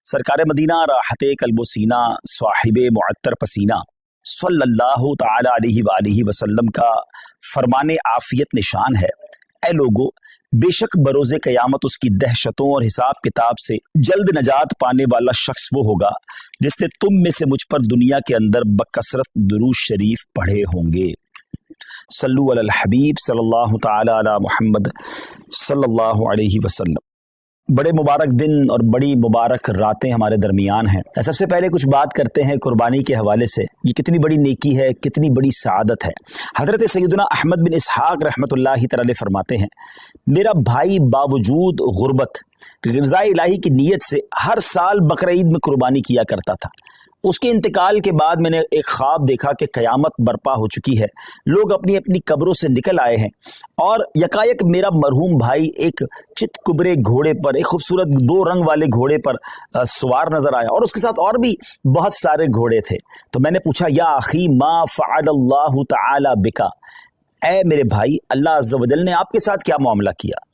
सरकार मदीना राहत कल्बो सीना साहिबे मुअत्तर पसीना सल्लल्लाहु ताला अलैहि वसल्लम का फरमाने आफियत निशान है। ए लोगो, बेशक बरोज़े क़यामत उसकी दहशतों और हिसाब किताब से जल्द नजात पाने वाला शख्स वो होगा जिसने तुम में से मुझ पर दुनिया के अंदर बकसरत दुरूद शरीफ पढ़े होंगे। सल्लु अलल हबीब सल्लल्लाहु ताला अला मुहम्मद सल्लल्लाहु अलैहि वसल्लम। बड़े मुबारक दिन और बड़ी मुबारक रातें हमारे दरमियान हैं। सबसे पहले कुछ बात करते हैं कुर्बानी के हवाले से। ये कितनी बड़ी नेकी है, कितनी बड़ी सआदत है। हज़रत सैयदना अहमद बिन इसहाक़ रहमतुल्लाहि तआला फरमाते हैं, मेरा भाई बावजूद गुर्बत रज़ा इलाही की नीयत से हर साल बकरा ईद में कुर्बानी किया करता था। उसके इंतकाल के बाद मैंने एक ख्वाब देखा कि क़यामत बर्पा हो चुकी है, लोग अपनी अपनी कब्रों से निकल आए हैं और यकायक मेरा मरहूम भाई एक चितकुबरे घोड़े पर, एक खूबसूरत 2 रंग वाले घोड़े पर सवार नजर आया और उसके साथ और भी बहुत सारे घोड़े थे। तो मैंने पूछा, या अखी मा फ़अलल्लाहु तआला बिका, ऐ मेरे भाई, अल्लाह अज़्ज़ व जल ने आपके साथ क्या मामला किया?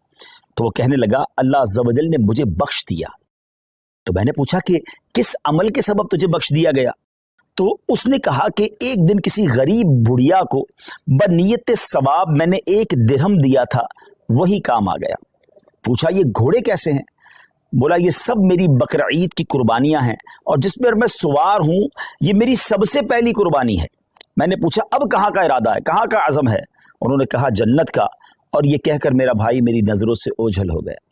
तो वो कहने लगा, अल्लाह अज़्ज़ व जल ने मुझे बख्श दिया। तो मैंने पूछा कि किस अमल के सबब तुझे बख्श दिया गया? तो उसने कहा कि एक दिन किसी गरीब बुढ़िया को बनियत सवाब मैंने 1 दिरहम दिया था, वही काम आ गया। पूछा, ये घोड़े कैसे हैं? बोला, ये सब मेरी बकरा ईद की कुर्बानियां हैं और जिसमें मैं सवार हूं, ये मेरी सबसे पहली कुर्बानी है। मैंने पूछा, अब कहाँ का इरादा है, कहाँ का अज़म है? उन्होंने कहा, जन्नत का। और ये कहकर मेरा भाई मेरी नज़रों से ओझल हो गया।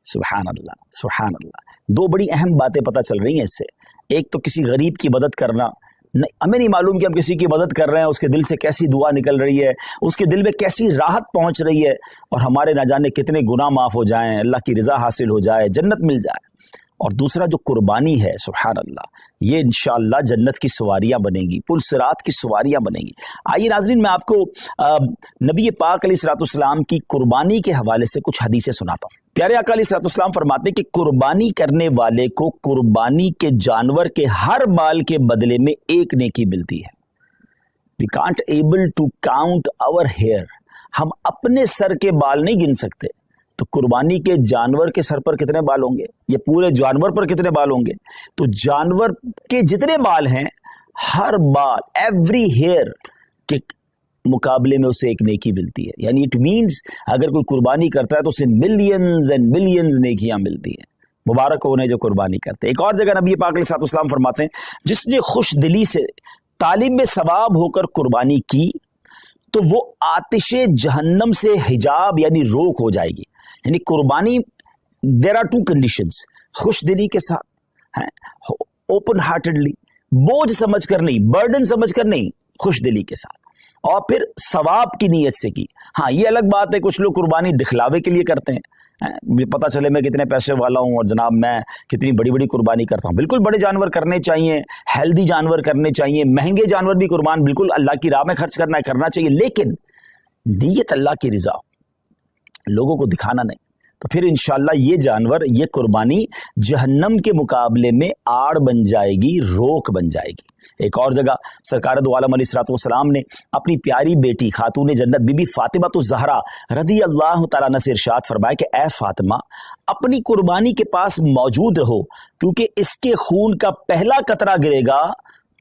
सुभान अल्लाह, सुभान अल्लाह। 2 बड़ी अहम बातें पता चल रही हैं इससे। एक तो किसी गरीब की मदद करना, हमें नहीं मालूम कि हम किसी की मदद कर रहे हैं, उसके दिल से कैसी दुआ निकल रही है, उसके दिल में कैसी राहत पहुंच रही है और हमारे ना जाने कितने गुनाह माफ़ हो जाएं, अल्लाह की रज़ा हासिल हो जाए, जन्नत मिल जाए। और दूसरा जो कुर्बानी है, सुभान अल्लाह, ये इंशाअल्लाह जन्नत की सवारियाँ बनेंगी, पुल सिरात की सवारियाँ बनेंगी। आइए नाज़रीन, मैं आपको नबी पाक अलैहिस्सलाम की कुर्बानी के हवाले से कुछ हदीसें सुनाता हूँ। प्यारे आका अलैहिस्सलाम फरमाते हैं कि कुर्बानी करने वाले को कुर्बानी के जानवर के हर बाल के बदले में 1 नेकी मिलती है। We can't able to count our hair, हम अपने सर के बाल नहीं गिन सकते, तो कुर्बानी के जानवर के सर पर कितने बाल होंगे, ये पूरे जानवर पर कितने बाल होंगे? तो जानवर के जितने बाल हैं, हर बाल, एवरी हेयर के मुकाबले में उसे 1 नेकी मिलती है। यानी इट मीन्स अगर कोई कुर्बानी करता है तो उसे मिलियंस एंड मिलियंस नेकियां मिलती हैं। मुबारक हो उन्हें जो कुर्बानी करते हैं। एक और जगह नबी पाक अलैहिस्सलाम फरमाते हैं, जिसने खुश दिली से तालिब सवाब होकर कुर्बानी की तो वो आतिशे जहन्नम से हिजाब यानी रोक हो जाएगी। यानी कुर्बानी, देयर आर 2 कंडीशंस, खुश दिली के साथ, ओपन हार्टेडली, बोझ समझकर नहीं, बर्डन समझकर नहीं, खुश दिली के साथ, और फिर सवाब की नीयत से की। हाँ, ये अलग बात है, कुछ लोग कुर्बानी दिखलावे के लिए करते हैं, पता चले मैं कितने पैसे वाला हूँ और जनाब मैं कितनी बड़ी बड़ी कुर्बानी करता हूँ। बिल्कुल बड़े जानवर करने चाहिए, हेल्दी जानवर करने चाहिए, महंगे जानवर भी कुर्बान बिल्कुल अल्लाह की राह में खर्च करना चाहिए, लेकिन नीयत अल्लाह की रिज़ा, लोगों को दिखाना नहीं। तो फिर इंशाअल्लाह ये जानवर, ये कुर्बानी जहन्नम के मुकाबले में आड़ बन जाएगी, रोक बन जाएगी। एक और जगह सरकार दो आलम अलैहिस्सलाम ने अपनी प्यारी बेटी खातून जन्नत बीबी फातिमा तो ज़हरा रदी अल्लाह तआला अन्हा से इरशाद फरमाया कि ए फातिमा, अपनी कुर्बानी के पास मौजूद रहो, क्योंकि इसके खून का पहला कतरा गिरेगा,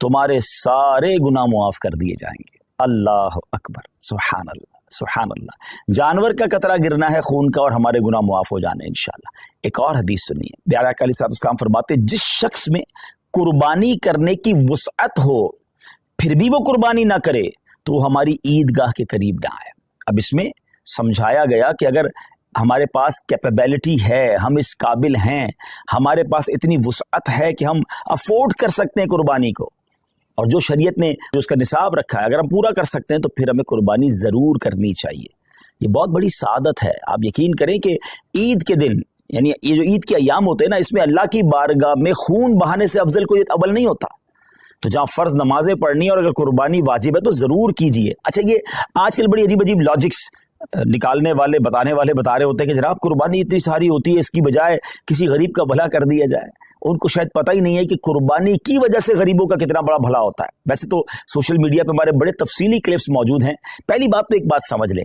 तुम्हारे सारे गुनाह मुआफ़ कर दिए जाएंगे। अल्लाह अकबर, सुभान अल्लाह, सुभान अल्लाह। जानवर का कतरा गिरना है खून का और हमारे गुनाह मुआफ़ हो जाने इंशाअल्लाह। एक और हदीस सुनिए, प्यारे आका अलैहिस्सलाम फरमाते, जिस शख्स में कुर्बानी करने की वुसअत हो फिर भी वो कुर्बानी ना करे तो वो हमारी ईदगाह के करीब ना आए। अब इसमें समझाया गया कि अगर हमारे पास कैपेबिलिटी है, हम इस काबिल हैं, हमारे पास इतनी वुसअत है कि हम अफोर्ड कर सकते हैं कुर्बानी को, और जो शरीयत ने जो उसका निसाब रखा है अगर हम पूरा कर सकते हैं तो फिर हमें कुर्बानी ज़रूर करनी चाहिए। ये बहुत बड़ी सादत है। आप यकीन करें कि ईद के दिन, यानी ये जो ईद के अयाम होते हैं ना, इसमें अल्लाह की बारगाह में खून बहाने से अफजल कोई अमल नहीं होता। तो जहाँ फ़र्ज़ नमाजें पढ़नी और अगर कुर्बानी वाजिब है तो ज़रूर कीजिए। अच्छा, ये आजकल बड़ी अजीब अजीब लॉजिक्स निकालने वाले, बताने वाले बता रहे होते हैं कि जनाब कुर्बानी इतनी सारी होती है, इसकी बजाय किसी गरीब का भला कर दिया जाए। उनको शायद पता ही नहीं है कि कुर्बानी की वजह से गरीबों का कितना बड़ा भला होता है। वैसे तो सोशल मीडिया पे हमारे बड़े तफसीली क्लिप्स मौजूद हैं। पहली बात तो एक बात समझ लें,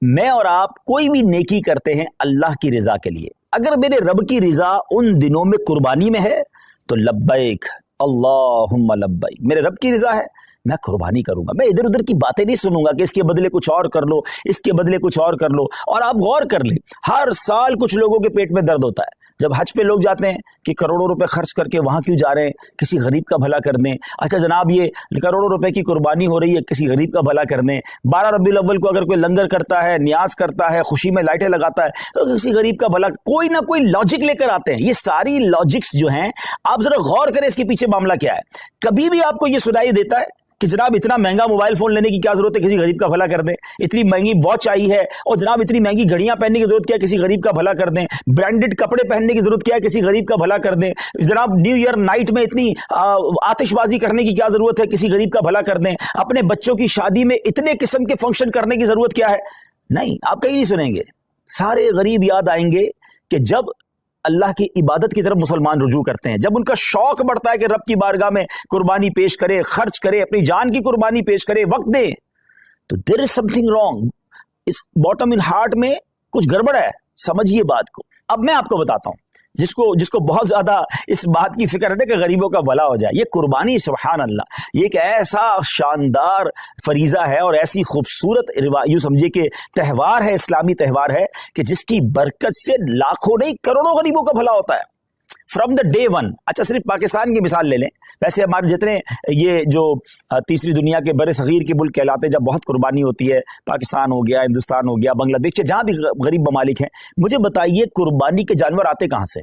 मैं और आप कोई भी नेकी करते हैं अल्लाह की रज़ा के लिए। अगर मेरे रब की रज़ा उन दिनों में कुर्बानी में है तो लब्बैक अल्लाहुम्मा लब्बैक, मेरे रब की रजा है, मैं कुर्बानी करूंगा, मैं इधर उधर की बातें नहीं सुनूंगा कि इसके बदले कुछ और कर लो, इसके बदले कुछ और कर लो। और आप गौर कर लें, हर साल कुछ लोगों के पेट में दर्द होता है जब हज पे लोग जाते हैं कि करोड़ों रुपए खर्च करके वहां क्यों जा रहे हैं, किसी गरीब का भला कर दें। अच्छा जनाब, ये करोड़ों रुपए की कुर्बानी हो रही है, किसी गरीब का भला कर दें। 12 रबीउल अव्वल को अगर कोई लंगर करता है, न्याज करता है, खुशी में लाइटें लगाता है, तो किसी गरीब का भला, कोई ना कोई लॉजिक लेकर आते हैं। ये सारी लॉजिक्स जो हैं, आप जरा गौर करें इसके पीछे मामला क्या है। कभी भी आपको ये सुनाई देता है कि जनाब इतना महंगा मोबाइल फोन लेने की क्या जरूरत है, किसी गरीब का भला कर दें। इतनी महंगी वॉच आई है, और जनाब इतनी महंगी घड़ियां पहनने की जरूरत क्या है, किसी गरीब का भला कर दें। ब्रांडेड कपड़े पहनने की जरूरत क्या है, किसी गरीब का भला कर दें। जनाब न्यू ईयर नाइट में इतनी आतिशबाजी करने की क्या जरूरत है, किसी गरीब का भला कर दें। अपने बच्चों की शादी में इतने किस्म के फंक्शन करने की जरूरत क्या है। नहीं, आप कहीं नहीं सुनेंगे। सारे गरीब याद आएंगे कि जब अल्लाह की इबादत की तरफ मुसलमान रुजू करते हैं, जब उनका शौक बढ़ता है कि रब की बारगाह में कुर्बानी पेश करे, खर्च करे, अपनी जान की कुर्बानी पेश करे, वक्त दे, तो देयर इज समथिंग रॉन्ग। इस बॉटम इन हार्ट में कुछ गड़बड़ है, समझिए बात को। अब मैं आपको बताता हूं, जिसको बहुत ज्यादा इस बात की फिक्र है कि गरीबों का भला हो जाए। ये कुर्बानी, सुभान अल्लाह, ये एक ऐसा शानदार फरीजा है और ऐसी खूबसूरत यूं समझिए कि त्यौहार है, इस्लामी त्यौहार है कि जिसकी बरकत से लाखों नहीं करोड़ों गरीबों का भला होता है फ्रॉम द डे वन। अच्छा, सिर्फ पाकिस्तान की मिसाल ले लें, वैसे हमारे जितने ये जो तीसरी दुनिया के बड़े सगीर के मुल्क कहलाते हैं, जब बहुत कुर्बानी होती है, पाकिस्तान हो गया, हिंदुस्तान हो गया, बांग्लादेश, जहां भी गरीब ममालिक हैं, मुझे बताइए कुर्बानी के जानवर आते कहां से।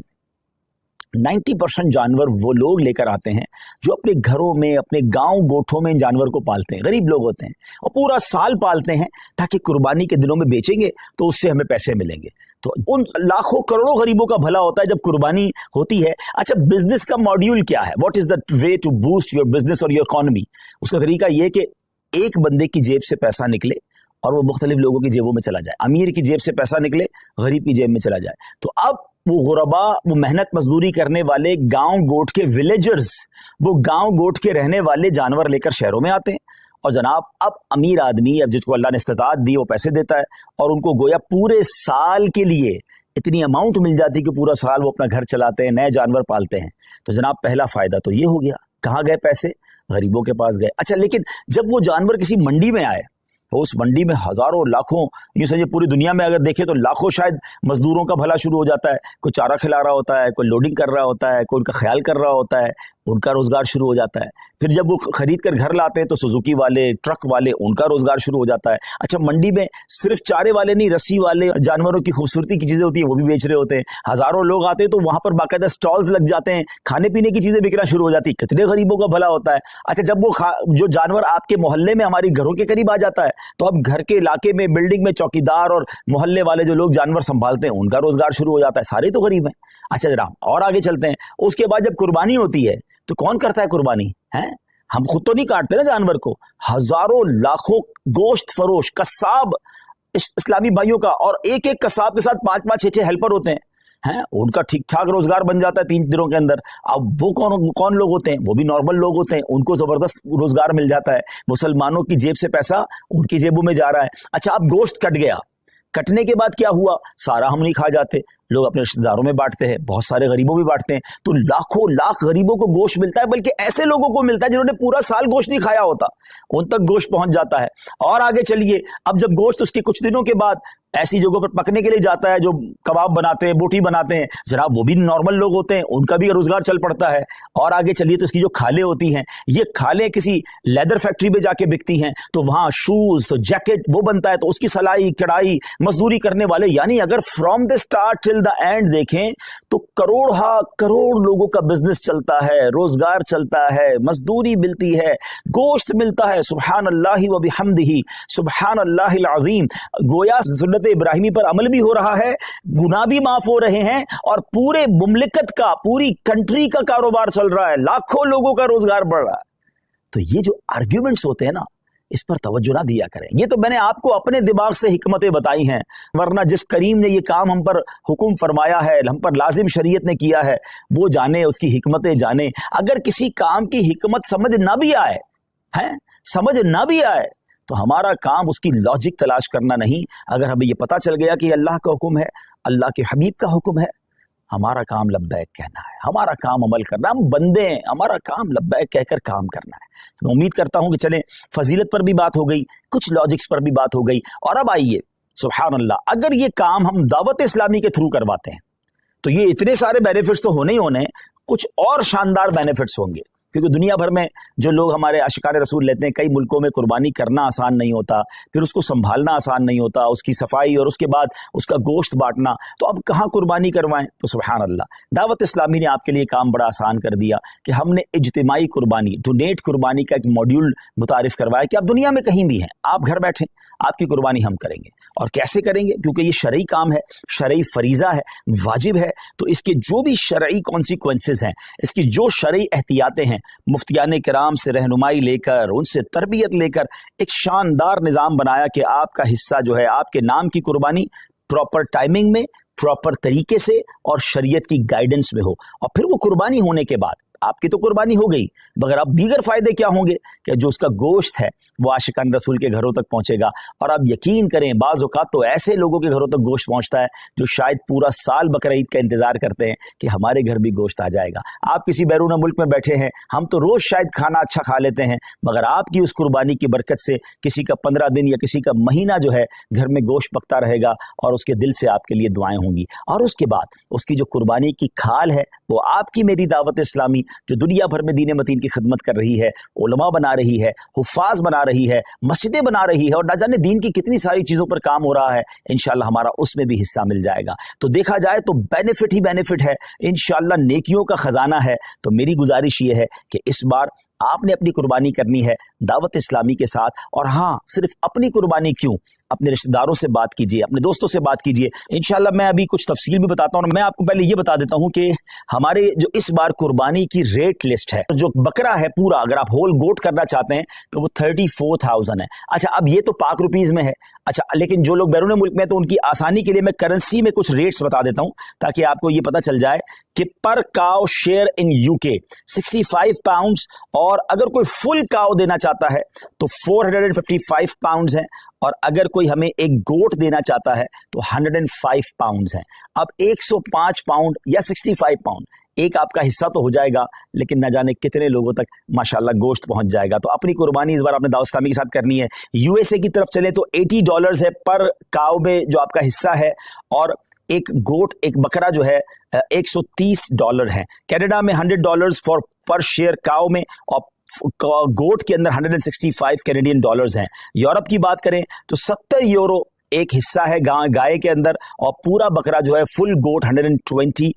90% जानवर वो लोग लेकर आते हैं जो अपने घरों में, अपने गांव गोठों में इन जानवर को पालते हैं। गरीब लोग होते हैं और पूरा साल पालते हैं ताकि कुर्बानी के दिनों में बेचेंगे तो उससे हमें पैसे मिलेंगे। तो उन लाखों करोड़ों गरीबों का भला होता है जब कुर्बानी होती है। अच्छा, बिजनेस का मॉड्यूल क्या है, what is the way to boost your business और योर इकोनॉमी। उसका तरीका यह कि एक बंदे की जेब से पैसा निकले और वो मुख्तलिफ लोगों की जेबों में चला जाए। अमीर की जेब से पैसा निकले, गरीब की जेब में चला जाए। तो अब वो गुरबा, वो मेहनत मजदूरी करने वाले गांव गोट के विलेजर्स, वो गांव गोट के रहने वाले जानवर लेकर शहरों में आते हैं। और जनाब अब अमीर आदमी, अब जिसको अल्लाह ने इस्तिताअत दी, वो पैसे देता है और उनको गोया पूरे साल के लिए इतनी अमाउंट मिल जाती है कि पूरा साल वो अपना घर चलाते हैं, नए जानवर पालते हैं। तो जनाब पहला फायदा तो ये हो गया। कहाँ गए पैसे? गरीबों के पास गए। अच्छा, लेकिन जब वो जानवर किसी मंडी में आए तो उस मंडी में हजारों लाखों, यूं समझिए पूरी दुनिया में अगर देखें तो लाखों शायद मजदूरों का भला शुरू हो जाता है। कोई चारा खिला रहा होता है, कोई लोडिंग कर रहा होता है, कोई उनका ख्याल कर रहा होता है, उनका रोजगार शुरू हो जाता है। फिर जब वो खरीद कर घर लाते हैं तो सुजुकी वाले, ट्रक वाले, उनका रोजगार शुरू हो जाता है। अच्छा, मंडी में सिर्फ चारे वाले नहीं, रस्सी वाले, जानवरों की खूबसूरती की चीजें होती है वो भी बेच रहे होते हैं। हजारों लोग आते हैं तो वहां पर बाकायदा स्टॉल्स लग जाते हैं, खाने पीने की चीजें बिकना शुरू हो जाती है। कितने गरीबों का भला होता है। अच्छा, जब वो जो जानवर आपके मोहल्ले में, हमारी घरों के करीब आ जाता है तो अब घर के इलाके में, बिल्डिंग में चौकीदार और मोहल्ले वाले जो लोग जानवर संभालते हैं उनका रोजगार शुरू हो जाता है। सारे तो गरीब हैं। अच्छा जरा और आगे चलते हैं। उसके बाद जब कुर्बानी होती है तो कौन करता है कुर्बानी? है हम खुद तो नहीं काटते ना जानवर को, हजारों लाखों गोश्त फरोश कसाब इस्लामी भाइयों का, और एक एक कसाब के साथ 5-5, 6-6 हेल्पर होते हैं। उनका ठीक ठाक रोजगार बन जाता है 3 दिनों के अंदर। अब वो कौन लोग होते हैं? वो भी नॉर्मल लोग होते हैं, उनको जबरदस्त रोजगार मिल जाता है। मुसलमानों की जेब से पैसा उनकी जेबों में जा रहा है। अच्छा, अब गोश्त कट गया, कटने के बाद क्या हुआ? सारा हम नहीं खा जाते, लोग अपने रिश्तेदारों में बांटते हैं, बहुत सारे गरीबों में बांटते हैं। तो लाखों लाख गरीबों को गोश्त मिलता है, बल्कि ऐसे लोगों को मिलता है जिन्होंने पूरा साल गोश्त नहीं खाया होता, उन तक गोश्त पहुंच जाता है। और आगे चलिए, अब जब गोश्त उसके कुछ दिनों के बाद ऐसी जगहों पर पकने के लिए जाता है जो कबाब बनाते हैं, बोटी बनाते हैं, जनाब वो भी नॉर्मल लोग होते हैं, उनका भी रोजगार चल पड़ता है। और आगे चलिए तो इसकी जो खालें होती हैं, ये खालें किसी लेदर फैक्ट्री में जाके बिकती हैं, तो वहां शूज, तो जैकेट वो बनता है, तो उसकी सलाई कढ़ाई मजदूरी करने वाले, यानी अगर from the start till the end देखें तो करोड़ लोगों का बिजनेस चलता है, रोजगार चलता है, मजदूरी मिलती है, गोश्त मिलता है। सुभान अल्लाह व बिहम्दिही, सुभान अल्लाहिल अज़ीम। गोया सुन्नत इब्राहिमी पर अमल भी हो रहा है, गुनाह भी माफ हो रहे हैं, और पूरे मुमलिकत का, पूरी कंट्री का कारोबार चल रहा है, लाखों लोगों का रोजगार बढ़ रहा है। तो ये जो आर्ग्यूमेंट्स होते हैं ना, इस पर तवज्जो ना दिया करें। ये तो मैंने आपको अपने दिमाग से हिकमतें बताई हैं, वरना जिस करीम ने ये काम हम पर हुक्म फरमाया है, हम पर लाजिम शरीयत ने किया है, वो जाने, उसकी हिकमतें जाने। अगर किसी काम की हिकमत समझ ना भी आए, समझ ना भी आए, तो हमारा काम उसकी लॉजिक तलाश करना नहीं। अगर हमें ये पता चल गया कि अल्लाह का हुक्म है, अल्लाह के हबीब का हुक्म है, हमारा काम लब्बैक कहना है, हमारा काम अमल करना, हम बंदे हैं, हमारा काम लब्बैक कहकर काम करना है। तो मैं उम्मीद करता हूं कि चलें, फजीलत पर भी बात हो गई, कुछ लॉजिक्स पर भी बात हो गई, और अब आइए सुभान अल्लाह, अगर ये काम हम दावत इस्लामी के थ्रू करवाते हैं तो ये इतने सारे बेनिफिट्स तो होने ही होने, कुछ और शानदार बेनिफिट्स होंगे। क्योंकि दुनिया भर में जो लोग हमारे आशिकाने रसूल लेते हैं, कई मुल्कों में कुर्बानी करना आसान नहीं होता, फिर उसको संभालना आसान नहीं होता, उसकी सफाई और उसके बाद उसका गोश्त बांटना, तो अब कहाँ कुर्बानी करवाएं। तो सुभान अल्लाह, दावत इस्लामी ने आपके लिए काम बड़ा आसान कर दिया कि हमने इज्तिमाई कुर्बानी, डोनेट कुर्बानी का एक मॉड्यूल मुतारिफ करवाया कि आप दुनिया में कहीं भी हैं, आप घर बैठे, आपकी कुर्बानी हम करेंगे। और कैसे करेंगे? क्योंकि ये शरई काम है, शरई फरीज़ा है, वाजिब है, तो इसके जो भी शरई कॉन्सिक्वेंसेस हैं, इसकी जो शरई एहतियातें हैं, मुफ्तियाने किराम से रहनुमाई लेकर, उनसे तरबियत लेकर एक शानदार निज़ाम बनाया कि आपका हिस्सा जो है, आपके नाम की कुर्बानी प्रॉपर टाइमिंग में, प्रॉपर तरीके से और शरीयत की गाइडेंस में हो। और फिर वो कुर्बानी होने के बाद आपकी तो कुर्बानी हो गई, मगर अब दीगर फायदे क्या होंगे कि जो उसका गोश्त है वो आशिकान रसूल के घरों तक पहुंचेगा। और आप यकीन करें, बाज़ औक़ात तो ऐसे लोगों के घरों तक गोश्त पहुंचता है जो शायद पूरा साल बकरा ईद का इंतजार करते हैं कि हमारे घर भी गोश्त आ जाएगा। आप किसी बैरून मुल्क में बैठे हैं, हम तो रोज़ शायद खाना अच्छा खा लेते हैं, मगर आपकी उस कुर्बानी की बरकत से किसी का 15 दिन या किसी का महीना जो है घर में गोश्त पकता रहेगा और उसके दिल से आपके लिए दुआएं होंगी। और उसके बाद उसकी जो कुर्बानी की खाल है वो आपकी मेरी दावत इस्लामी जो दुनिया भर में दीन मतीन की खिदमत कर रही है, उलमा बना रही है, हुफ़ाज़ बना रही है, मस्जिदें बना रही है, और ना जाने दीन की कितनी सारी चीज़ों पर काम हो रहा है, इंशाअल्लाह हमारा उसमें भी हिस्सा मिल जाएगा। तो देखा जाए तो बेनिफिट ही बेनिफिट है, इंशाअल्लाह नेकियों का ख़जाना है। तो मेरी गुजारिश ये है कि इस बार आपने अपनी कुर्बानी करनी है दावत इस्लामी के साथ। और हाँ, सिर्फ अपनी कुर्बानी क्यों, अपने रिश्तेदारों से बात कीजिए, अपने दोस्तों से बात कीजिए। इंशाल्लाह मैं अभी कुछ तफसील भी बताता हूँ। मैं आपको पहले ये बता देता हूँ कि हमारे जो इस बार कुर्बानी की रेट लिस्ट है, जो बकरा है पूरा, अगर आप होल गोट करना चाहते हैं तो वो 34,000 है। अच्छा, अब ये तो पाक रुपीज़ में है। अच्छा, लेकिन जो लोग बैरून मुल्क में, तो उनकी आसानी के लिए मैं करेंसी में कुछ रेट्स बता देता हूँ ताकि आपको ये पता चल जाए कि पर cow share in UK 65 pounds, और अगर कोई फुल काउ देना चाहता है तो 455 पाउंड्स हैं, और अगर कोई हमें एक गोट देना चाहता है तो 105 पाउंड्स हैं। अब 105 पाउंड या 65 पाउंड एक आपका हिस्सा तो हो जाएगा, लेकिन न जाने कितने लोगों तक माशाल्लाह गोश्त पहुंच जाएगा। तो अपनी कुर्बानी इस बार आपने दावत इस्लामी के साथ करनी है। यूएसए की तरफ चले तो $80 है पर काउ में जो आपका हिस्सा है, और एक गोट, एक बकरा जो है $130 है। कनाडा में $100 फॉर पर शेयर काउ में, और गोट के अंदर 165 कैनेडियन डॉलर्स हैं। यूरोप की बात करें तो 70 यूरो एक हिस्सा है गाय के अंदर, और पूरा बकरा जो है फुल गोट 120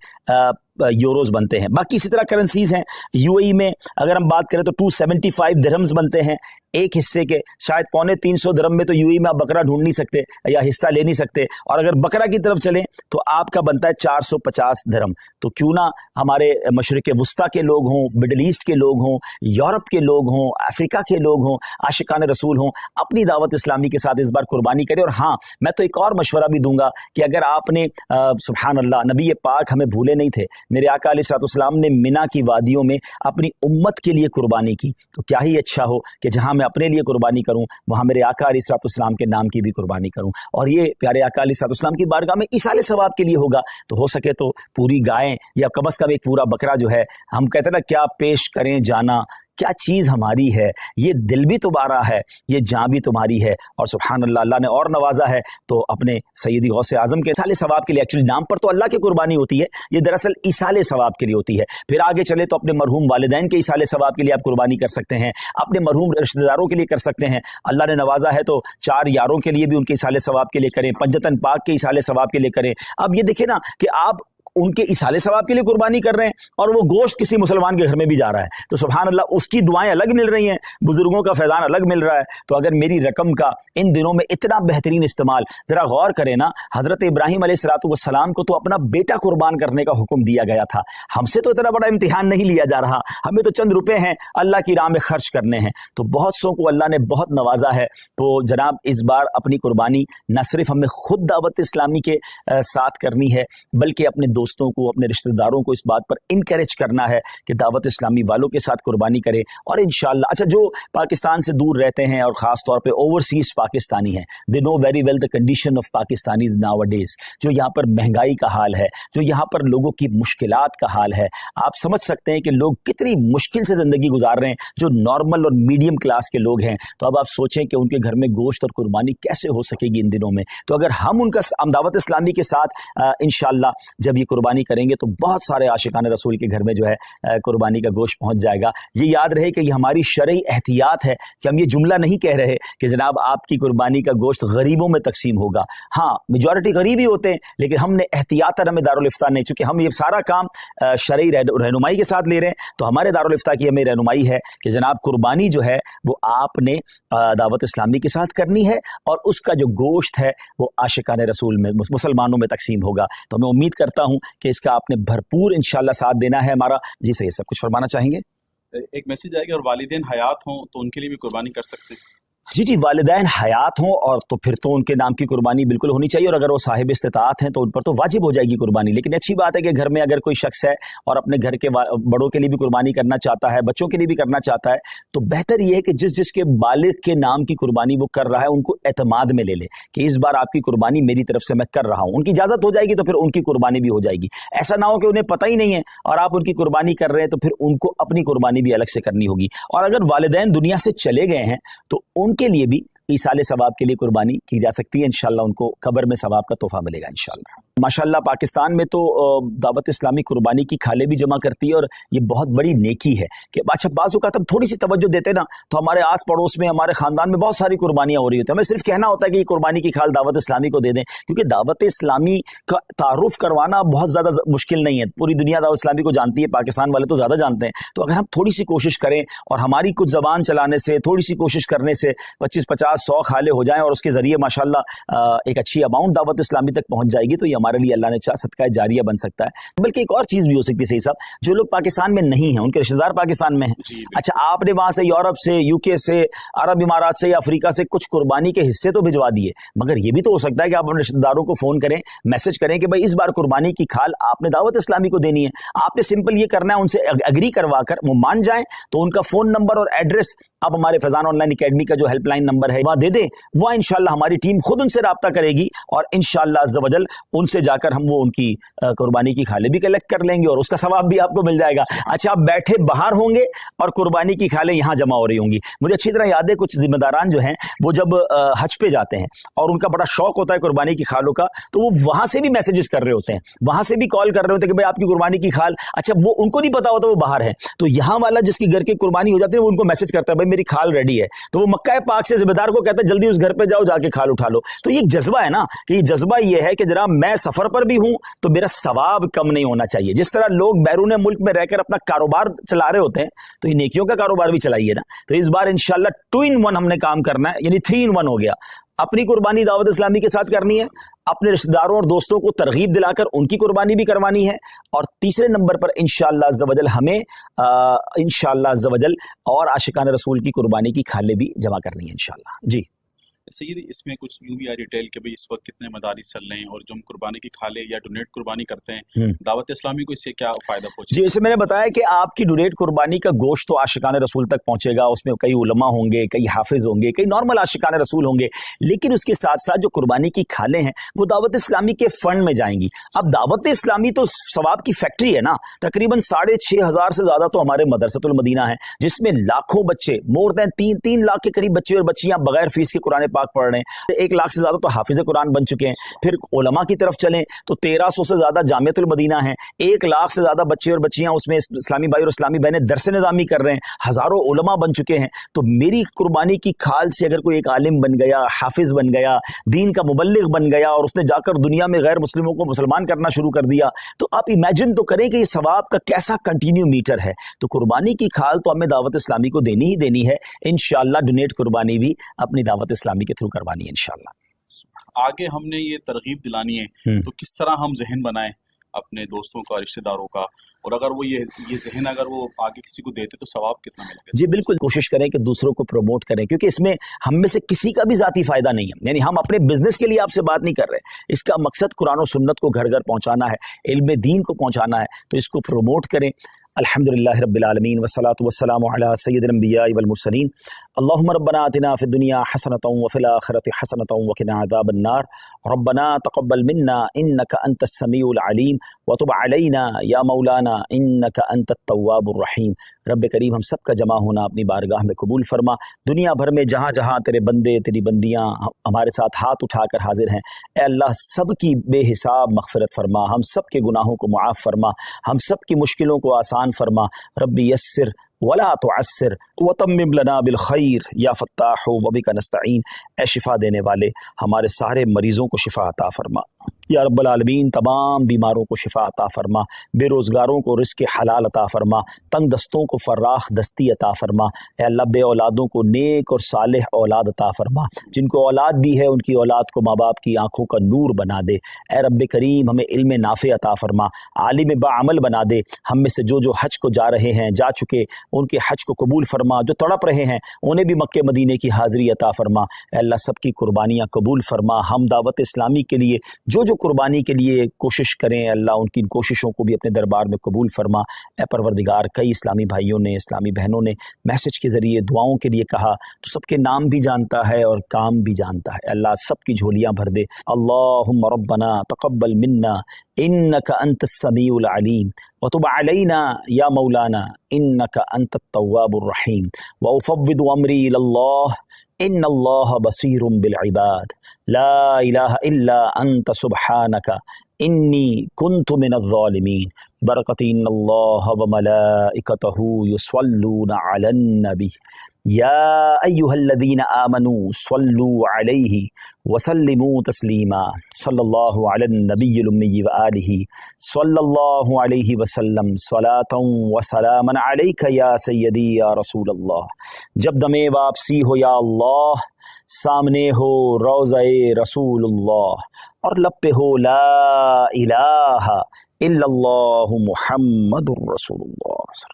यूरोज बनते हैं। बाकी इसी तरह करेंसीज हैं। यूएई में अगर हम बात करें तो 275 दिरहम्स बनते हैं एक हिस्से के, शायद 250 दिरहम में तो यूएई में आप बकरा ढूंढ नहीं सकते या हिस्सा ले नहीं सकते। और अगर बकरा की तरफ चलें तो आपका बनता है 450 दिरहम। तो क्यों ना हमारे मशरिक वुस्ता के लोग हों, मिडल ईस्ट के लोग हों, यूरोप के लोग हों, अफ्रीका के लोग हों, आशिकान रसूल हों, अपनी दावत इस्लामी के साथ इस बार कुर्बानी करें। और हाँ, मैं तो एक और मशवरा भी दूंगा कि अगर आपने सुभान अल्लाह, नबी पाक हमें भूले नहीं थे, मेरे आका अलैहिस्सलाम ने मिना की वादियों में अपनी उम्मत के लिए कुर्बानी की, तो क्या ही अच्छा हो कि जहां मैं अपने लिए कुर्बानी करूं वहां मेरे आका अलैहिस्सलाम के नाम की भी कुर्बानी करूं। और ये प्यारे आका अलैहिस्सलाम की बारगाह में इसाले सवाब के लिए होगा। तो हो सके तो पूरी गायें या कम अज़ कम एक पूरा बकरा जो है, हम कहते हैं ना, क्या पेश करें जाना, क्या चीज़ हमारी है, ये दिल भी तुम्हारा है, ये जान भी तुम्हारी है। और सुभान अल्लाह, अल्लाह ने और नवाजा है तो अपने सैयदी गौसे आज़म के इसाले सवाब के लिए। एक्चुअली नाम पर तो अल्लाह की कुर्बानी होती है, ये दरअसल इसाले सवाब के लिए होती है। फिर आगे चले तो अपने मरहूम वालिदैन के इसाले सवाब के लिए आप कुर्बानी कर सकते हैं, अपने मरहूम रिश्तेदारों के लिए कर सकते हैं। अल्लाह ने नवाजा है तो 4 यारों के लिए भी उनके इसाले सवाब के लिए करें, पंजतन पाक के इसाले सवाब के लिए करें। अब ये देखें ना कि आप उनके इसाले सवाब के लिए कुर्बानी कर रहे हैं और वो गोश्त किसी मुसलमान के घर में भी जा रहा है, तो सुभान अल्लाह, उसकी दुआएं अलग मिल रही हैं, बुजुर्गों का फैजान अलग मिल रहा है। तो अगर मेरी रकम का इन दिनों में इतना बेहतरीन इस्तेमाल, जरा गौर करें ना, हजरत इब्राहिम अलैहिस्सलाम को तो अपना बेटा कुर्बान करने का हुक्म दिया गया था। हमसे तो इतना बड़ा इम्तिहान नहीं लिया जा रहा, हमें तो चंद रुपए हैं अल्लाह की राह में खर्च करने हैं। तो बहुत सौ को अल्लाह ने बहुत नवाजा है। तो जनाब, इस बार अपनी कुर्बानी न सिर्फ हमें खुद दावत इस्लामी के साथ करनी है, बल्कि अपने दोस्तों को, अपने रिश्तेदारों को इस बात पर इनकरेज करना है कि दावत इस्लामी वालों के साथ कुर्बानी करें। और इंशाअल्लाह अच्छा, जो पाकिस्तान से दूर रहते हैं और ख़ास तौर पे ओवरसीज़ पाकिस्तानी हैं, they know very well the condition of Pakistanis nowadays, जो यहाँ पर महंगाई का हाल है, जो यहाँ पर लोगों की मुश्किलात का हाल है। आप समझ सकते हैं कि लोग कितनी मुश्किल से ज़िंदगी गुजार रहे हैं, जो नॉर्मल और मीडियम क्लास के लोग हैं। तो अब आप सोचें कि उनके घर में गोश्त और कुर्बानी कैसे हो सकेगी इन दिनों में। तो अगर हम दावत इस्लामी के साथ इंशाअल्लाह जब ये कुर्बानी करेंगे तो बहुत सारे आशिकान रसूल के घर में जो है कुर्बानी का गोश्त पहुंच जाएगा। ये याद रहे कि ये हमारी शरई एहतियात है कि हम ये जुमला नहीं कह रहे कि जनाब आपकी कुर्बानी का गोश्त गरीबों में तकसीम होगा। हाँ, मेजॉरिटी गरीब ही होते हैं, लेकिन हमने एहतियातन हमें दारुल इफ्तार नहीं, चूंकि हम ये सारा काम शरई रहनुमाई के साथ ले रहे हैं, तो हमारे दारुल इफ्तार की हमें रहनुमाई है कि जनाब कुर्बानी जो है वो आपने दावत इस्लामी के साथ करनी है और उसका जो गोश्त है वो आशिकान रसूल में, मुसलमानों में तकसीम होगा। तो मैं उम्मीद करता हूं कि इसका आपने भरपूर इंशाल्लाह साथ देना है हमारा। जी सही, सब कुछ फरमाना चाहेंगे? एक मैसेज आएगा, और वालिदैन हयात हों तो उनके लिए भी कुर्बानी कर सकते हैं? जी जी, वालिदैन हयात हों और तो फिर तो उनके नाम की कुर्बानी बिल्कुल होनी चाहिए, और अगर वो साहिब इस्तिताअत हैं तो उन पर तो वाजिब हो जाएगी कुर्बानी। लेकिन अच्छी बात है कि घर में अगर कोई शख्स है और अपने घर के बड़ों के लिए भी कुर्बानी करना चाहता है, बच्चों के लिए भी करना चाहता है, तो बेहतर ये है कि जिसके बालिग के नाम की कुर्बानी वो कर रहा है उनको एतमाद में ले ले कि इस बार आपकी कुर्बानी मेरी तरफ से मैं कर रहा हूँ। उनकी इजाज़त हो जाएगी तो फिर उनकी कुर्बानी भी हो जाएगी। ऐसा ना हो कि उन्हें पता ही नहीं है और आप उनकी कुर्बानी कर रहे हैं तो फिर उनको अपनी कुर्बानी भी अलग से करनी होगी। और अगर वालिदैन दुनिया से चले गए हैं तो उनके लिए भी ईसाले सवाब के लिए कुर्बानी की जा सकती है। इंशाल्लाह उनको कब्र में सवाब का तोहफा मिलेगा इंशाल्लाह। माशाल्लाह पाकिस्तान में तो दावत इस्लामी कुर्बानी की खाले भी जमा करती है और ये बहुत बड़ी नेकी है कि अच्छा बाज़ औक़ात हम थोड़ी सी तवज्जो देते ना तो हमारे आस पड़ोस में, हमारे ख़ानदान में बहुत सारी कुर्बानियाँ हो रही होती हैं। हमें सिर्फ कहना होता है कि ये कुर्बानी की खाल दावत इस्लामी को दे दें, क्योंकि दावत इस्लामी का तारुफ करवाना बहुत ज़्यादा मुश्किल नहीं है। पूरी दुनिया दावत इस्लामी को जानती है, पाकिस्तान वाले तो ज़्यादा जानते हैं। तो अगर हम थोड़ी सी कोशिश करें और हमारी कुछ ज़बान चलाने से, थोड़ी सी कोशिश करने से 25, 50, 100 खाले हो जाएं और उसके ज़रिए माशाल्लाह एक अच्छी अमाउंट दावत इस्लामी तक पहुँच जाएगी, तो ये हमारे लिए अल्लाह ने चाहा सदका जारिया बन सकता है। बल्कि एक और चीज़ भी हो सकती है सही साहब, जो लोग पाकिस्तान में नहीं हैं, उनके रिश्तेदार पाकिस्तान में हैं, अच्छा आपने वहाँ से यूरोप से, यूके से, अरब इमारात से या अफ्रीका से कुछ कुर्बानी के हिस्से तो भिजवा दिए, मगर ये भी तो हो सकता है कि आप अपने रिश्तेदारों को फ़ोन करें, मैसेज करें कि भाई इस बार कुर्बानी की खाल आपने दावत इस्लामी को देनी है। आपने सिंपल ये करना है, उनसे एग्री करवा कर वो मान जाएं तो उनका फ़ोन नंबर और एड्रेस आप हमारे फैज़ान ऑनलाइन अकेडमी का जो हेल्पलाइन नंबर है वहाँ दे दें। वहाँ इंशाल्लाह हमारी टीम खुद उनसे रब्ता करेगी और इंशाल्लाह अज़्ज़ व जल उनसे जाकर हम वो उनकी कुर्बानी की खाले भी कलेक्ट कर लेंगे और उसका सवाब भी आपको मिल जाएगा। अच्छा, आप बैठे बाहर होंगे और कुर्बानी की खालें यहाँ जमा हो रही होंगी। मुझे अच्छी तरह याद है, कुछ जिम्मेदारान जो हैं वो जब हज पे जाते हैं और उनका बड़ा शौक होता है कुर्बानी की खालों का, तो वो वहाँ से भी मैसेजेस कर रहे होते हैं, वहाँ से भी कॉल कर रहे होते हैं कि भाई आपकी कुर्बानी की खाल, अच्छा वो उनको नहीं पता होता वो बाहर है, तो यहाँ वाला जिसके घर की कुर्बानी हो जाती है वो उनको मैसेज करता है भाई मेरी खाल रेडी है, तो वो मक्का पाक से जिम्मेदार को कहता है जल्दी उस घर पे जाओ, जाके खाल उठा लो। तो ये जज्बा है ना, कि ये जज्बा ये है कि जनाब मैं सफर पर भी हूं तो मेरा सवाब कम नहीं होना चाहिए। जिस तरह लोग बैरून मुल्क में रहकर अपना कारोबार चला रहे होते हैं तो ये नेकियों का कारोबार भी चलाइए ना। तो इस बार इंशाल्लाह 2 in 1 हमने काम करना है, यानी 3 in 1 हो गया। अपनी कुर्बानी दावत इस्लामी के साथ करनी है, अपने रिश्तेदारों और दोस्तों को तरगीब दिलाकर उनकी कुर्बानी भी करवानी है, और तीसरे नंबर पर इंशाअल्लाह अज़्ज़ व जल हमें इंशाअल्लाह अज़्ज़ व जल और आशिकान रसूल की कुर्बानी की खाले भी जमा करनी है इंशाअल्लाह। जी सही, इसमें कुछ यूं भी आ डिटेल कि भाई इस वक्त कितने मदारिस चल रहे हैं और जो हम कुर्बानी की खाले या डोनेट कुर्बानी करते हैं, दावत इस्लामी को इससे क्या फायदा पहुंचे? जी, जैसे मैंने बताया कि आपकी डोनेट कुर्बानी का गोश्त तो आशिकान रसूल तक पहुंचेगा, उसमें कई उलमा होंगे, कई हाफिज होंगे, कई नॉर्मल आशिकान रसूल होंगे, लेकिन उसके साथ साथ जो कुर्बानी की खालें हैं वो दावत इस्लामी के फंड में जाएंगी। अब दावत इस्लामी तो सवाब की फैक्ट्री है ना, तकरीबन 6,500 से ज्यादा तो हमारे मदरसतुल मदीना है, जिसमें लाखों बच्चे, मोर देन 3 लाख के करीब बच्चे और बच्चियां बगैर फीस के कुरान पाक पढ़ रहे हैं। 1 लाख से ज्यादा तो हाफिज कुरान बन चुके हैं। फिर उलमा की तरफ चलें तो 1300 से ज्यादा जामियतुल मदीना है, 1 लाख से ज्यादा बच्चे और बच्चियां उसमें इस्लामी भाई और इस्लामी बहनें दरस निज़ामी कर रहे हैं, हजारों उलमा बन चुके हैं। तो मेरी कुर्बानी की खाल से अगर कोई एक आलिम बन गया, हाफिज बन गया, दीन का मुबल्लिग बन गया और उसने जाकर दुनिया में गैर मुस्लिमों को मुसलमान करना शुरू कर दिया, तो आप इमेजिन तो करें कि ये सवाब का कैसा कंटिन्यू मीटर है। तो कुर्बानी की खाल तो हमें दावत इस्लामी को देनी ही देनी है। इंशाअल्लाह डोनेट कुर्बानी भी अपनी दावत इस्लामी के थ्रू करवानी है इंशाअल्लाह। आगे हमने ये तरगीब दिलानी है तो किस तरह हम जहन बनाएं अपने दोस्तों का, रिश्तेदारों का, और अगर वो ये ज़हन अगर वो आगे किसी को देते तो सवाब कितना मिलेगा? जी बिल्कुल, कोशिश करें कि दूसरों को प्रमोट करें, क्योंकि इसमें हम में से किसी का भी ज़ाती फ़ायदा नहीं है। यानी हम अपने बिजनेस के लिए आपसे बात नहीं कर रहे, इसका मकसद कुरान और सुन्नत को घर घर पहुंचाना है, इल्म दीन को पहुंचाना है, तो इसको प्रमोट करें। अल्हम्दुलिल्लाहि रब्बिल आलमीन वस्सलातु वस्सलामु अला सय्यिदिल अंबियाइ वल मुरसलीन। अल्लाहुम्मा रब्बना आतिना फिद दुनिया हसनतन व फिल आखिरति हसनतन व क़िना अज़ाबन्नार। रब्बना तक़ब्बल मिन्ना इन्नका अंतस समीउल अलीम व तुब अलैना या मौलाना इन्नका अंतत तव्वाबुर रहीम। रब करीम हम सब का जमा होना अपनी बारगाह में कबूल फरमा। दुनिया भर में जहाँ जहाँ तेरे बंदे तेरी बंदियाँ हमारे साथ हाथ उठाकर हाजिर हैं, ए अल्लाह सब की बेहिसाब मग़फ़िरत फरमा, हम सब के गुनाहों को मुआफ़ फरमा, हम सब की मुश्किलों को आसान फरमा। रब्बी यस्सिर वला तुअस्सिर व तम्मिम लना बिल खैर या फत्ताहु व बिका नस्तईन। ए शिफा देने वाले हमारे सारे मरीज़ों को शिफा अता फरमा या रब्बल आलमीन। तमाम बीमारों को शिफा अता फरमा, बेरोज़गारों को रिज़्क़ हलाल अता फरमा, तंग दस्तों को फर्राख दस्ती अता फरमा। ए अल्लाह बे औलादों को नेक और सालेह औलाद अता फरमा, जिनको औलाद दी है उनकी औलाद को माँ बाप की आँखों का नूर बना दे। ए रब्बे करीम हमें इल्म नाफ़े अता फरमा, आलिम बाअमल बना दे। हम में से जो जो हज को जा रहे हैं, जा चुके, उनके हज को कबूल फरमा, जो तड़प रहे हैं उन्हें भी मक्के मदीने की हाज़िरी अता फरमा। ए अल्लाह सबकी कुर्बानियाँ कबूल फरमा। हम दावत इस्लामी के लिए जो जो कुर्बानी के लिए कोशिश करें, अल्लाह उनकी कोशिशों को भी अपने दरबार में कबूल फरमा। ए परवरदिगार, कई इस्लामी भाइयों ने, इस्लामी बहनों ने मैसेज के ज़रिए दुआओं के लिए कहा, तो सबके नाम भी जानता है और काम भी जानता है। अल्लाह सबकी झोलियाँ भर दे। अल्लाहुम्मा रब्बना तक़ब्बल मिन्ना इन्नका अंतस समीउल अलीम व तुब अलैना या मौलाना इन्नका अंतत तव्वाबुर रहीम व उफ़व्विदु अमरी इलल्लाह इन्नल्लाह बसीरुम बिल इबाद ला इलाहा इल्ला अंत सुब्हानका इन्नी कुन्तु मिनज़ ज़ालिमीन बरकति इन्नल्लाह व मलाइकतहु युसल्लूना अलन नबी या अय्युहल्लज़ीना आमनू सल्लू अलैहि वसल्लिमू तस्लीमा सल्लल्लाहु अलन नबिय्यिल उम्मी व आलिहि सल्लल्लाहु अलैहि वसल्लम सलातन व सलामन अलैका या सय्यदी या रसूल अल्लाह। जब दमे वापसी हो या अल्लाह, सामने हो रोज़ाए रसूलुल्लाह और लब पे हो ला इलाहा इल्लल्लाहु मुहम्मदुर रसूलुल्लाह।